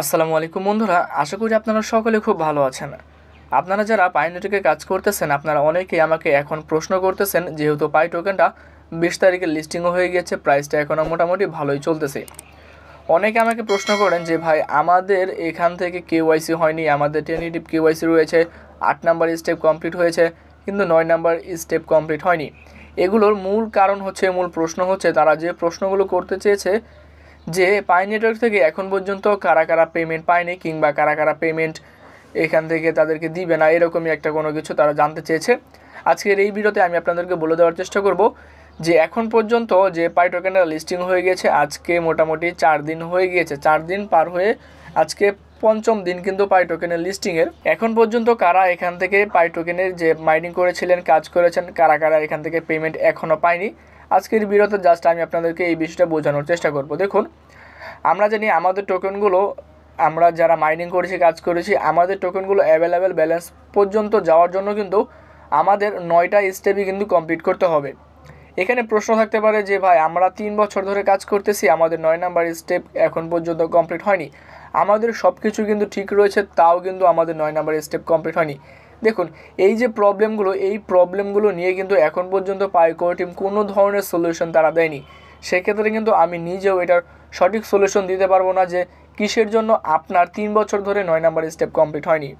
আসসালামু আলাইকুম বন্ধুরা, আশা করি আপনারা সকলে খুব ভালো আছেন। আপনারা যারা পাই নেটওয়ার্কে কাজ করতেছেন আপনারা অনেকেই আমাকে এখন প্রশ্ন করতেছেন, যেহেতু পাই টোকেনটা 20 তারিখে লিস্টিংও হয়ে গিয়েছে, প্রাইসটা এখনও মোটামুটি ভালোই চলতেছে। অনেকে আমাকে প্রশ্ন করেন যে ভাই আমাদের এখান থেকে কেওয়াইসি হয়নি, আমাদের টেনিটিভ কেওয়াইসি রয়েছে, 8 নাম্বার স্টেপ কমপ্লিট হয়েছে কিন্তু 9 নাম্বার স্টেপ কমপ্লিট হয়নি। এগুলোর মূল কারণ হচ্ছে, মূল প্রশ্ন হচ্ছে তারা যে প্রশ্নগুলো করতে চেয়েছে যে পাই নেটওয়ার্ক থেকে এখন পর্যন্ত কারা কারা পেমেন্ট পায়নি কিংবা কারা কারা পেমেন্ট এখান থেকে তাদেরকে দিবে না, এরকমই একটা কোনো কিছু তারা জানতে চেয়েছে। আজকের এই ভিডিওতে আমি আপনাদেরকে বলে দেওয়ার চেষ্টা করব যে এখন পর্যন্ত যে পাই টোকেনটা লিস্টিং হয়ে গেছে, আজকে মোটামুটি 4 দিন হয়ে গিয়েছে, 4 দিন পার হয়ে আজকে 5ম দিন কিন্তু পাই টোকেনের লিস্টিংয়ের। এখন পর্যন্ত কারা এখান থেকে পাই টোকেনের যে মাইনিং করেছিলেন, কাজ করেছেন, কারা কারা এখান থেকে পেমেন্ট এখনও পায়নি, আজকের ভিডিওতে জাস্ট আমি আপনাদেরকে এই বিষয়টা বোঝানোর চেষ্টা করব। দেখুন, আমরা জানি আমাদের টোকেনগুলো, আমরা যারা মাইনিং করেছি, কাজ করেছি, আমাদের টোকেনগুলো অ্যাভেলেবেল ব্যালেন্স পর্যন্ত যাওয়ার জন্য কিন্তু আমাদের 9টা স্টেপই কিন্তু কমপ্লিট করতে হবে। এখানে প্রশ্ন থাকতে পারে যে ভাই আমরা 3 বছর ধরে কাজ করতেছি, আমাদের 9 নাম্বার স্টেপ এখন পর্যন্ত কমপ্লিট হয়নি, আমাদের সব কিছু কিন্তু ঠিক রয়েছে, তাও কিন্তু আমাদের 9 নাম্বার স্টেপ কমপ্লিট হয়নি। দেখুন, এই যে প্রবলেমগুলো নিয়ে কিন্তু এখন পর্যন্ত পাই কোর টিম কোনো ধরনের সলিউশন তারা দেয়নি। সেক্ষেত্রে কিন্তু আমি নিজেও এটার সঠিক সলিউশন দিতে পারবো না যে কিসের জন্য আপনার 3 বছর ধরে 9 নাম্বার স্টেপ কমপ্লিট হয়নি।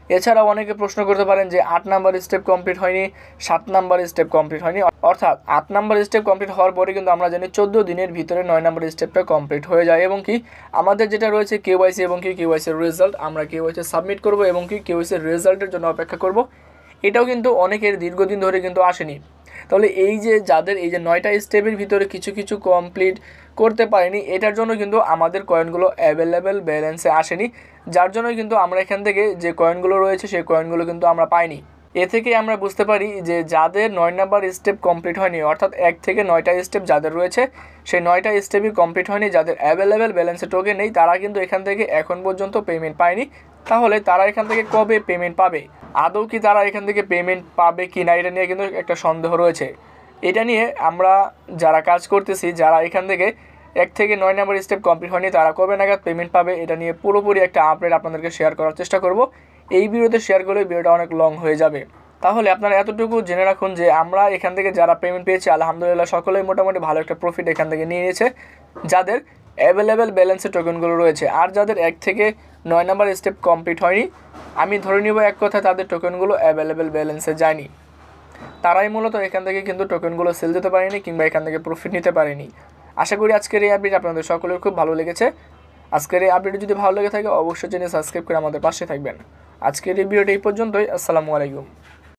এছাড়াও অনেকে প্রশ্ন করতে পারেন যে 8 নাম্বার স্টেপ কমপ্লিট হয়নি, 7 নাম্বার স্টেপ কমপ্লিট হয়নি। অর্থাৎ 8 নাম্বার স্টেপ কমপ্লিট হওয়ার পরে কিন্তু আমরা জানি 14 দিনের ভিতরে 9 নাম্বার স্টেপটা কমপ্লিট হয়ে যায়, এবং কি আমাদের যেটা রয়েছে কেওয়াইসি এবং কি কেওয়াইসির রেজাল্ট, আমরা কেওয়াইসি সাবমিট করব এবং কি কেওয়াইসির রেজাল্টের জন্য অপেক্ষা করব। এটাও কিন্তু অনেকের দীর্ঘদিন ধরে কিন্তু আসেনি। তাহলে এই যে যাদের এই যে 9টা স্টেপের ভিতরে কিছু কিছু কমপ্লিট করতে পারেনি, এটার জন্য কিন্তু আমাদের কয়েনগুলো অ্যাভেলেবেল ব্যালেন্সে আসেনি, যার জন্য কিন্তু আমরা এখান থেকে যে কয়েনগুলো রয়েছে সেই কয়েনগুলো কিন্তু আমরা পাইনি। এ থেকে আমরা বুঝতে পারি যে যাদের 9 নাম্বার স্টেপ কমপ্লিট হয়নি, অর্থাৎ 1 থেকে 9টা স্টেপ যাদের রয়েছে সেই 9টা স্টেপই কমপ্লিট হয়নি, যাদের অ্যাভেলেবেল ব্যালেন্সে টোকেন নেই, তারা কিন্তু এখান থেকে এখন পর্যন্ত পেমেন্ট পায়নি। তাহলে তারা এখান থেকে কবে পেমেন্ট পাবে, আদৌ কি তারা এখান থেকে পেমেন্ট পাবে কি না, এটা নিয়ে কিন্তু একটা সন্দেহ রয়েছে। এটা নিয়ে আমরা যারা কাজ করতেছি, যারা এখান থেকে 1 থেকে 9 নাম্বার স্টেপ কমপ্লিট হয়নি, তারা কবে নাগাদ পেমেন্ট পাবে, এটা নিয়ে পুরোপুরি একটা আপডেট আপনাদেরকে শেয়ার করার চেষ্টা করব। এই ভিডিওতে শেয়ার করলে ভিডিওটা অনেক লং হয়ে যাবে। তাহলে আপনারা এতটুকু জেনে রাখুন যে আমরা এখান থেকে যারা পেমেন্ট পেয়েছি আলহামদুলিল্লাহ সকলেই মোটামুটি ভালো একটা প্রফিট এখান থেকে নিয়ে নিয়েছে, যাদের অ্যাভেলেবেল ব্যালেন্সের টোকেনগুলো রয়েছে। আর যাদের 1 থেকে 9 নাম্বার স্টেপ কমপ্লিট হয়নি, আমি ধরে নিব এক কথা তাদের টোকেনগুলো অ্যাভেলেবেল ব্যালেন্সে যায়নি, তারাই মূলত এখান থেকে কিন্তু টোকেনগুলো সেল দিতে পারেনি কিংবা এখান থেকে প্রফিট নিতে পারেনি। আশা করি আজকের এই আপডেট আপনাদের সকলের খুব ভালো লেগেছে। আজকের এই আপডেট যদি ভালো লেগে থাকে অবশ্যই চ্যানেল সাবস্ক্রাইব করে আমাদের পাশে থাকবেন। আজকের এই ভিডিওটা এই পর্যন্তই। আসসালামু আলাইকুম।